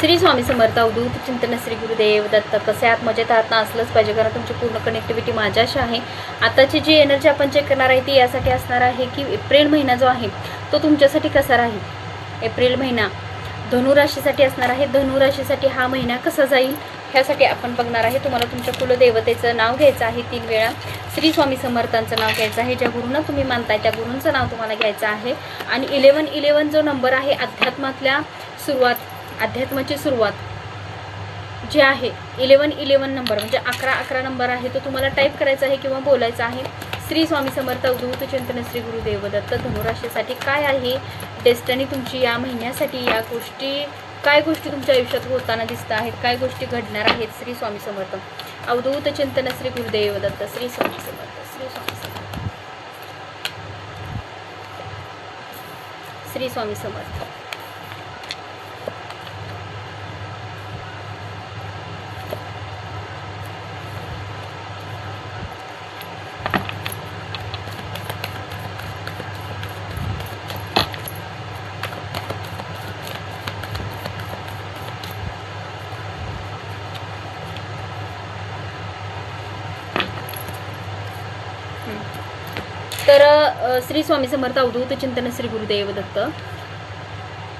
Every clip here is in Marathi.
श्री स्वामी समर्थ अवधूत चिंतन श्री गुरुदेव दत्त. कसे आहात? मजेत आहात ना? असलंच पाहिजे, कारण तुमची पूर्ण कनेक्टिव्हिटी माझ्याशी आहे. आताची जी एनर्जी आपण चेक करणार आहे ती यासाठी असणार आहे की एप्रिल महिना जो आहे तो तुमच्यासाठी कसा राहील. एप्रिल महिना धनुराशीसाठी असणार आहे. धनुराशीसाठी हा महिना कसा जाईल ह्यासाठी आपण बघणार आहे. तुम्हाला तुमच्या कुलदेवतेचं नाव घ्यायचं आहे 3 वेळा. श्री स्वामी समर्थांचं नाव घ्यायचं आहे. ज्या गुरूंना तुम्ही मानताय त्या गुरूंचं नाव तुम्हाला घ्यायचं आहे. आणि 1111 जो नंबर आहे अध्यात्मातल्या अध्यात्माची सुरुवात जी आहे 1111 नंबर म्हणजे 1111 नंबर आहे तो तुम्हाला टाईप करायचा आहे किंवा बोलायचा आहे. श्री स्वामी समर्थ अवधूत चिंतन श्री गुरुदेव दत्त. धनुराशीसाठी काय आहे डेस्टिनी तुमची या महिन्यासाठी? या काय गोष्टी तुमच्या आयुष्यात होताना दिसत आहेत, काय गोष्टी घडणार आहेत. श्री स्वामी समर्थ अवधूत चिंतन श्री गुरुदेव दत्त. श्री स्वामी समर्थ. श्री स्वामी समर्थ. श्री स्वामी समर्थ. तर श्री स्वामी समर्थ अवधूत चिंतन श्री गुरुदेव दत्त.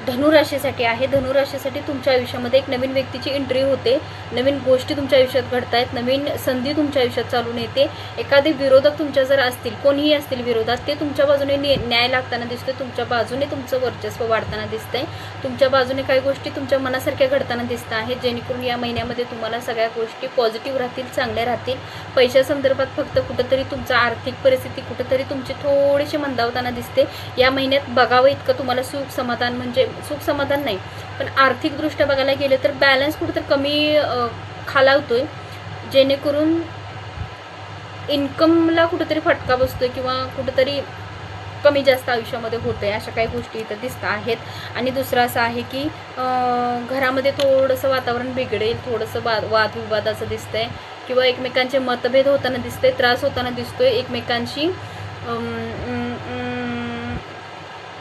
धनुराशीसाठी आहे. धनुराशीसाठी तुमच्या आयुष्यामध्ये एक नवीन व्यक्तीची एंट्री होते. नवीन गोष्टी तुमच्या आयुष्यात घडत आहेत. नवीन संधी तुमच्या आयुष्यात चालून येते. एखादे विरोधक तुमच्या जर असतील, कोणीही असतील विरोधात, ते तुमच्या बाजूने न्याय लागताना दिसतोय. तुमच्या बाजूने तुमचं वर्चस्व वाढताना दिसतंय. तुमच्या बाजूने काही गोष्टी तुमच्या मनासारख्या घडताना दिसत आहेत, जेणेकरून या महिन्यामध्ये तुम्हाला सगळ्या गोष्टी पॉझिटिव्ह राहतील, चांगल्या राहतील. पैशा संदर्भात फक्त कुठंतरी तुमचा आर्थिक परिस्थिती कुठंतरी तुमची थोडीशी मंदावताना दिसते. या महिन्यात बघावं इतकं तुम्हाला सुख समाधान, म्हणजे सुख समाधान नाही पण आर्थिकदृष्ट्या बघायला गेलं तर बॅलन्स कुठंतरी कमी खालावतोय, जेणेकरून इन्कमला कुठंतरी फटका बसतोय किंवा कुठंतरी कमी जास्त आयुष्यामध्ये होतंय. अशा काही गोष्टी इथं दिसत आहेत. आणि दुसरं असं आहे की घरामध्ये थोडंसं वातावरण बिघडेल, थोडंसं वादविवादाचं दिसतंय किंवा एकमेकांचे मतभेद होताना दिसतंय, त्रास होताना दिसतोय. एकमेकांशी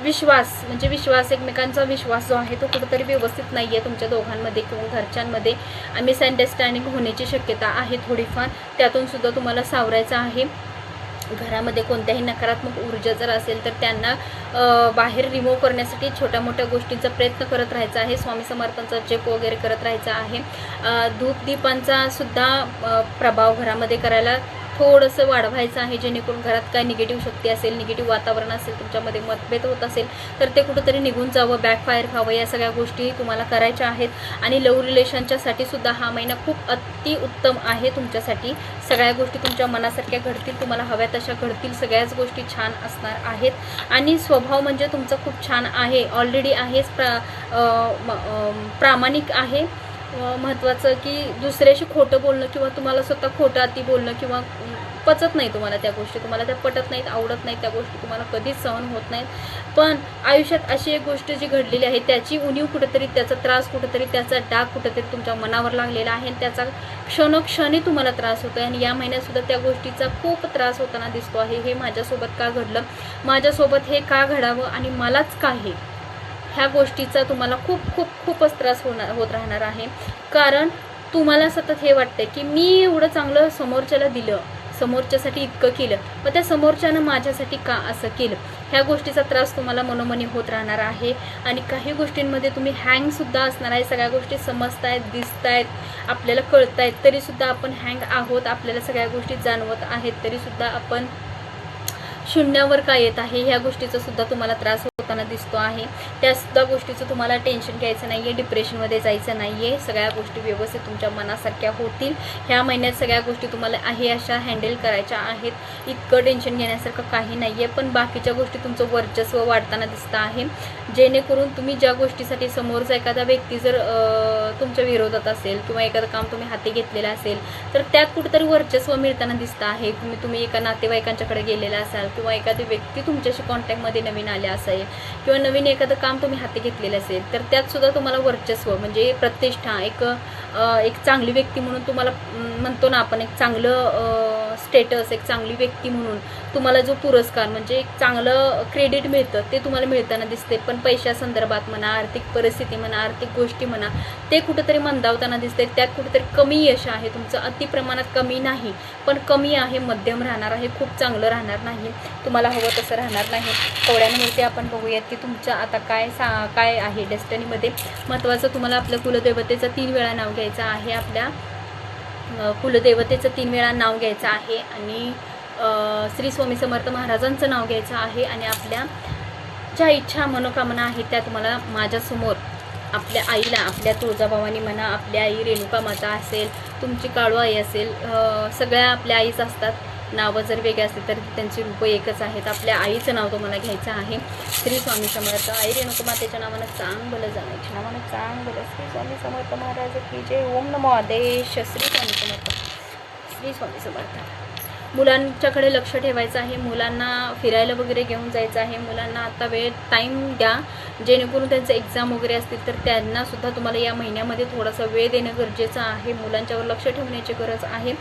विश्वास एकमेकांचा विश्वास जो आहे तो कुठेतरी व्यवस्थित नाही आहे तुमच्या दोघांमध्ये किंवा घरच्यांमध्ये. मिसअंडरस्टँडिंग होण्याची शक्यता आहे थोडीफार, त्यातून सुद्धा तुम्हाला सावरायचं आहे. घरामध्ये कोणत्याही नकारात्मक ऊर्जा जर असेल तर त्यांना बाहेर रिमूव्ह करण्यासाठी छोट्या मोठ्या गोष्टींचा प्रयत्न करत राहायचा आहे. स्वामी समर्थांचा जप वगैरे करत राहायचा आहे. धूपदीपांचा सुद्धा प्रभाव घरामध्ये करायला थोडंसं वाढवायचं आहे, जेणेकरून घरात काय निगेटिव्ह शक्ती असेल, निगेटिव्ह वातावरण असेल, तुमच्यामध्ये मतभेद होत असेल तर ते कुठंतरी निघून जावं, बॅकफायर व्हावं. या सगळ्या गोष्टी तुम्हाला करायच्या आहेत. आणि लव्ह रिलेशनच्यासाठी सुद्धा हा महिना खूप अतिउत्तम आहे तुमच्यासाठी. सगळ्या गोष्टी तुमच्या मनासारख्या घडतील, तुम्हाला हव्या तशा घडतील. सगळ्याच गोष्टी छान असणार आहेत. आणि स्वभाव म्हणजे तुमचा खूप छान आहे, ऑलरेडी आहेच, प्रामाणिक आहे. महत्त्वाचं की दुसऱ्याशी खोटं बोलणं किंवा तुम्हाला स्वतः खोटं अति बोलणं किंवा पचत नाही तुम्हाला त्या गोष्टी, तुम्हाला त्या पटत नाहीत, आवडत नाहीत, त्या गोष्टी तुम्हाला कधीच सहन होत नाहीत. पण आयुष्यात अशी एक गोष्ट जी घडलेली आहे त्याची उणीव कुठंतरी, त्याचा त्रास कुठंतरी, त्याचा डाग कुठंतरी तुमच्या मनावर लागलेला आहे. त्याचा क्षणोक्षणी तुम्हाला त्रास होतो आहे. आणि या महिन्यातसुद्धा त्या गोष्टीचा खूप त्रास होताना दिसतो आहे. हे माझ्यासोबत का घडलं, माझ्यासोबत हे का घडावं आणि मलाच का हे, ह्या गोष्टीचा तुम्हाला खूपच त्रास होत राहणार आहे. कारण तुम्हाला सतत हे वाटतंय की मी एवढं चांगलं समोरच्याला दिलं, समोरच्यासाठी इतकं केलं, पण त्या समोरच्यानं माझ्यासाठी का असं केलं, ह्या गोष्टीचा त्रास तुम्हाला मनोमनी होत राहणार आहे. आणि काही गोष्टींमध्ये तुम्ही हँगसुद्धा असणार आहे. सगळ्या गोष्टी समजतायत, दिसतायत, आपल्याला कळतायत, तरीसुद्धा आपण हँग आहोत. आपल्याला सगळ्या गोष्टी जाणवत आहेत तरीसुद्धा आपण शून्यावर का येत आहे, ह्या गोष्टीचा सुद्धा तुम्हाला त्रास होताना दिसतो आहे. त्यासुद्धा गोष्टीचं तुम्हाला टेन्शन घ्यायचं नाही आहे, डिप्रेशनमध्ये जायचं नाही आहे. सगळ्या गोष्टी व्यवस्थित तुमच्या मनासारख्या होतील. ह्या महिन्यात सगळ्या गोष्टी तुम्हाला आहे अशा हँडल करायच्या आहेत. इतकं टेन्शन घेण्यासारखं काही नाही आहे. पण बाकीच्या गोष्टी तुमचं वर्चस्व वाढताना दिसतं आहे, जेणेकरून तुम्ही ज्या गोष्टीसाठी समोरचा एखादा व्यक्ती जर तुमच्या विरोधात असेल किंवा एखादं काम तुम्ही हाती घेतलेलं असेल तर त्यात कुठेतरी वर्चस्व मिळताना दिसतं आहे. तुम्ही एका नातेवाईकांच्याकडे गेलेला असाल किंवा एखादी व्यक्ती तुमच्याशी कॉन्टॅक्टमध्ये नवीन आले असेल किंवा नवीन एखादं काम तुम्ही हाती घेतलेलं असेल तर त्यात सुद्धा तुम्हाला वर्चस्व म्हणजे प्रतिष्ठा, एक चांगली व्यक्ती म्हणून तुम्हाला म्हणतो ना आपण, एक चांगलं स्टेटस, एक चांगली व्यक्ती म्हणून तुम्हाला जो पुरस्कार म्हणजे एक चांगलं क्रेडिट मिळतं ते तुम्हाला मिळताना दिसते. पण पैशासंदर्भात म्हणा, आर्थिक परिस्थिती म्हणा, आर्थिक गोष्टी म्हणा, ते कुठंतरी मंदावताना दिसते. त्यात कुठेतरी कमी यश आहे तुमचं, अति प्रमाणात कमी नाही पण कमी आहे, मध्यम राहणार आहे, खूप चांगलं राहणार नाही, तुम्हाला हवं तसं राहणार नाही. कवड्यांवरती आपण बघूयात की तुमचं आता काय आहे डेस्टिनीमध्ये. महत्त्वाचं तुम्हाला आपल्या कुलदेवतेचं 3 वेळा नाव घ्यायचं आहे, आपल्या कुलदेवतेचं 3 वेळा नाव घ्यायचं आहे आणि श्री स्वामी समर्थ महाराजांचं नाव घ्यायचं आहे आणि आपल्या ज्या इच्छा मनोकामना आहेत त्या तुम्हाला माझ्यासमोर आपल्या आईला, आपल्या तुळजाभवानी म्हणा, आपल्या आई रेणुका माता असेल, तुमची काळू आई असेल, सगळ्या आपल्या आईच असतात. नावं जर वेगळे असतील तर त्यांची रूपं एकच आहेत. आपल्या आईचं नाव तुम्हाला घ्यायचं आहे. श्री स्वामी समर्थ. आई रेणुका मातेच्या नावानं चांग भलं जाण्याच्या नावानं चांग भलं. श्री स्वामी समर्थ महाराज की जय. ओम नमो आदेश. श्री स्वामी समर्थ. श्री स्वामी समर्थ. मुलांच्याकडे लक्ष ठेवायचं आहे, मुलांना फिरायला वगैरे घेऊन जायचं आहे, मुलांना आता टाईम द्या जेणेकरून त्यांचं एक्झाम वगैरे असतील तर त्यांनासुद्धा तुम्हाला या महिन्यामध्ये थोडासा वेळ देणं गरजेचं आहे. मुलांच्यावर लक्ष ठेवण्याची गरज आहे.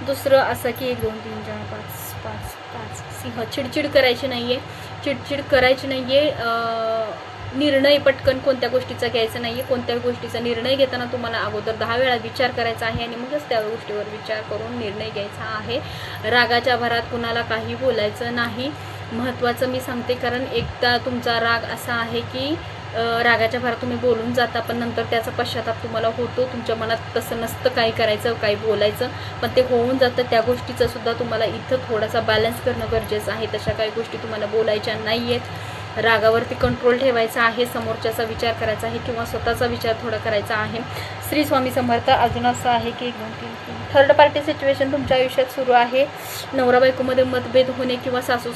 दुसरं असं की 1 2 3 4 5 5 5 सिंह. चिडचिड करायची नाही आहे, चिडचिड करायची नाही आहे. निर्णय पटकन कोणत्या गोष्टीचा घ्यायचा नाही आहे. कोणत्या गोष्टीचा निर्णय घेताना तुम्हाला अगोदर 10 वेळा विचार करायचा आहे आणि मगच त्या गोष्टीवर विचार करून निर्णय घ्यायचा आहे. रागाच्या भरात कुणाला काही बोलायचं नाही. महत्त्वाचं मी सांगते, कारण एकदा तुमचा राग असा आहे की रागाच्या भरात तुम्ही बोलून जाता पण नंतर त्याचा पश्चाताप तुम्हाला होतो. तुमच्या मनात तसं नसतं काही करायचं, काही बोलायचं, पण ते होऊन जातं. त्या गोष्टीचा सुद्धा तुम्हाला इथं थोडासा बॅलन्स करणं गरजेचं आहे. तशा काही गोष्टी तुम्हाला बोलायच्या नाही आहेत. रागावरती कंट्रोल ठेवायचा आहे, समोरच्याचा विचार करायचा आहे किंवा स्वतःचा विचार थोडा करायचा आहे. श्री स्वामी समर्थ. अजून असं आहे की 1 2 3 4 थर्ड पार्टी सिच्युएशन तुमच्या आयुष्यात सुरू आहे. नवरा बायकोमध्ये मतभेद होणे किंवा सासू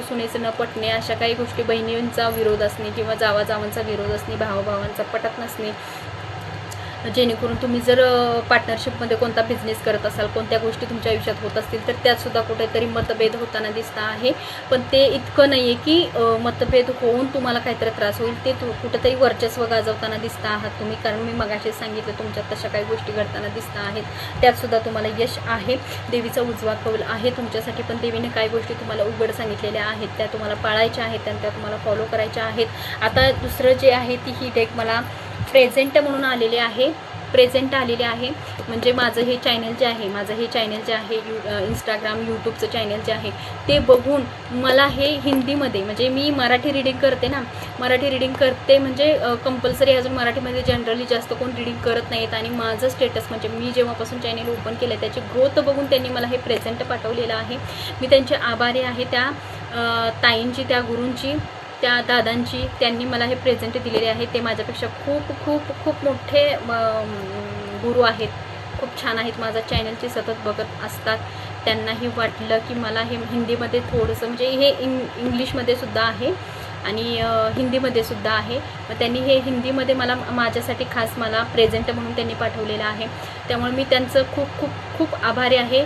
सुनेचं न पटणे, अशा काही गोष्टी, बहिणींचा विरोध असणे किंवा जावाजावांचा विरोध असणे, भावाभावांचा पटत नसणे, जेणेकरून तुम्ही जर पार्टनरशिपमध्ये कोणता बिझनेस करत असाल, कोणत्या गोष्टी तुमच्या आयुष्यात होत असतील तर त्यातसुद्धा कुठेतरी मतभेद होताना दिसत आहे. पण ते इतकं नाही आहे की मतभेद होऊन तुम्हाला काहीतरी त्रास होईल. ते कुठेतरी वर्चस्व गाजवताना दिसता आहात तुम्ही, कारण मी मगाशीच सांगितलं तुमच्यात तशा काही गोष्टी घडताना दिसत आहेत. त्यातसुद्धा तुम्हाला यश आहे. देवीचा उजवा कौल आहे तुमच्यासाठी, पण देवीने काही गोष्टी तुम्हाला उघड सांगितलेल्या आहेत, त्या तुम्हाला पाळायच्या आहेत आणि त्या तुम्हाला फॉलो करायच्या आहेत. आता दुसरं जे आहे ती ही डेक मला प्रेझेंट म्हणून आलेले आहे. प्रेझेंट आलेले आहे म्हणजे माझं हे चॅनल जे आहे इंस्टाग्राम यूट्यूबचं चॅनल जे आहे ते बघून मला हे हिंदीमध्ये, म्हणजे मी मराठी रीडिंग करते ना, मराठी रीडिंग करते म्हणजे कंपल्सरी अजून मराठीमध्ये जनरली जास्त कोण रीडिंग करत नाहीत. आणि माझं स्टेटस म्हणजे मी जेव्हापासून चॅनल ओपन केलं त्याची ग्रोथ बघून त्यांनी मला हे प्रेझेंट पाठवलेलं आहे. मी त्यांचे आभारी आहे, त्या ताईंची, त्या गुरूंची, त्या दादांची. त्यांनी मला हे प्रेझेंट दिलेले आहे. ते माझ्यापेक्षा खूप खूप खूप मोठे गुरु आहेत, खूप छान आहेत. माझा चॅनलची सतत बघत असतात. त्यांनाही वाटलं की मला हे हिंदीमध्ये थोडंसं, म्हणजे हे इंग्लिशमध्ये सुद्धा आहे आणि हिंदीमध्ये सुद्धा आहे. मग त्यांनी हे हिंदीमध्ये माझ्यासाठी खास मला प्रेझेंट म्हणून त्यांनी पाठवलेलं आहे. त्यामुळे मी त्यांचं खूप खूप खूप आभारी आहे.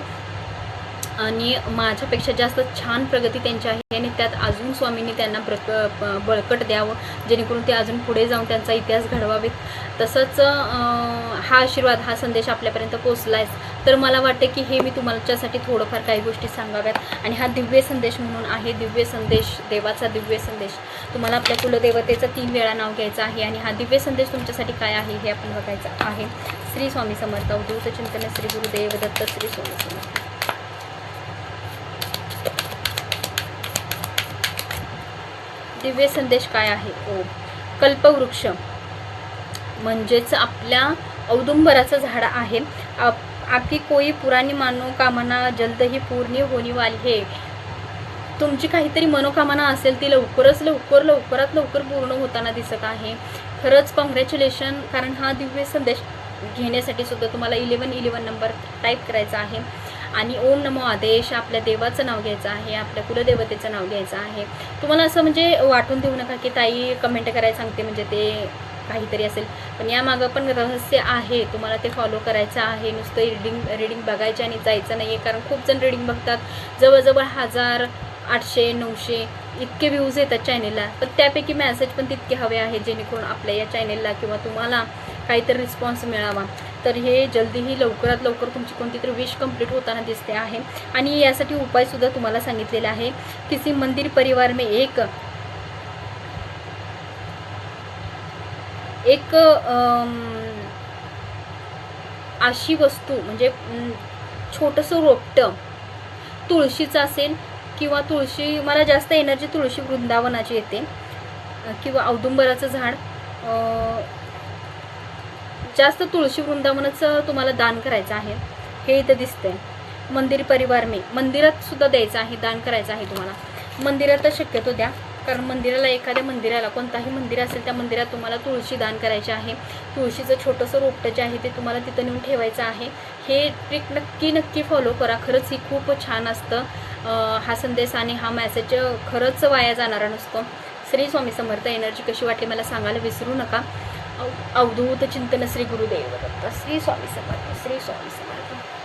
आणि माझ्यापेक्षा जास्त छान प्रगती त्यांची आहे आणि त्यात अजून स्वामींनी त्यांना बळकट द्यावं, जेणेकरून ते अजून पुढे जाऊन त्यांचा इतिहास घडवावेत. तसंच हा आशीर्वाद, हा संदेश आपल्यापर्यंत पोचला आहे. तर मला वाटतं की हे मी तुमच्यासाठी थोडंफार काही गोष्टी सांगाव्यात. आणि हा दिव्य संदेश म्हणून आहे, दिव्य संदेश, देवाचा दिव्य संदेश. तुम्हाला आपल्या कुलदेवतेचं 3 वेळा नाव घ्यायचं आहे आणि हा दिव्य संदेश तुमच्यासाठी काय आहे हे आपण बघायचं आहे. श्री स्वामी समर्थ. अवधूत चिंतन. श्री गुरुदेव दत्त. श्री स्वामी समर्थ. दिव्य संदेश काय आहे? कल्पवृक्ष म्हणजेच आपल्या औदुंबराचं झाड आहे. आपकी कोई पुराणी मनोकामना जल्द ही पूर्ण होणी वाली है. तुमची काहीतरी मनोकामना असेल ती लवकरात लवकर पूर्ण होताना दिसत आहे. खरंच कॉंग्रॅच्युलेशन, कारण हा दिव्य संदेश घेण्यासाठी सुद्धा तुम्हाला 1111 नंबर टाईप करायचा आहे आणि ओम नमो आदेश, आपल्या देवाचं नाव घ्यायचं आहे, आपल्या कुलदेवतेचं नाव घ्यायचं आहे. तुम्हाला असं म्हणजे वाटून देऊ नका की ताई कमेंट करायला सांगते म्हणजे ते काहीतरी असेल, पण यामागं पण रहस्य आहे. तुम्हाला ते फॉलो करायचं आहे. नुसतं रीडिंग बघायचे आणि जायचं नाही आहे, कारण खूप जण रीडिंग बघतात. जवळजवळ 1000, 800, 900 इतके व्ह्यूज येतात चॅनेलला, पण त्यापैकी मेसेज पण तितके हवे आहेत जेणेकरून आपल्या या चॅनेलला किंवा तुम्हाला काहीतरी रिस्पॉन्स मिळावा. तर हे जल्दीही लवकरात लवकर तुमची कोणती तरी विश कंप्लीट होताना दिसते आहे. आणि यासाठी उपायसुद्धा तुम्हाला सांगितलेला आहे. किसी मंदिर परिवार में एक अशी वस्तू म्हणजे छोटंसं रोपटं तुळशीचं असेल किंवा तुळशी, मला जास्त एनर्जी तुळशी वृंदावनाची येते, किंवा औदुंबराचं झाड, जास्त तुळशी वृंदावनाचं तुम्हाला दान करायचं आहे. हे इथं दिसतंय. मंदिर परिवार में, मंदिरात सुद्धा द्यायचं आहे, दान करायचं आहे तुम्हाला. मंदिरात शक्यतो द्या, कारण मंदिराला, एखाद्या मंदिराला, कोणताही मंदिर असेल त्या मंदिरात तुम्हाला तुळशी दान करायची आहे. तुळशीचं छोटंसं रोपटं जे आहे ते तुम्हाला तिथं नेऊन ठेवायचं आहे. हे ट्रिक नक्की फॉलो करा. खरंच ही खूप छान असतं. हा संदेश आणि हा मेसेज खरंच वाया जाणारा नसतो. श्री स्वामी समर्थ. एनर्जी कशी वाटली मला सांगायला विसरू नका. अवधूत चिंतन श्री गुरुदेव दत्त. श्री स्वामी समर्थ. श्री स्वामी समर्थ.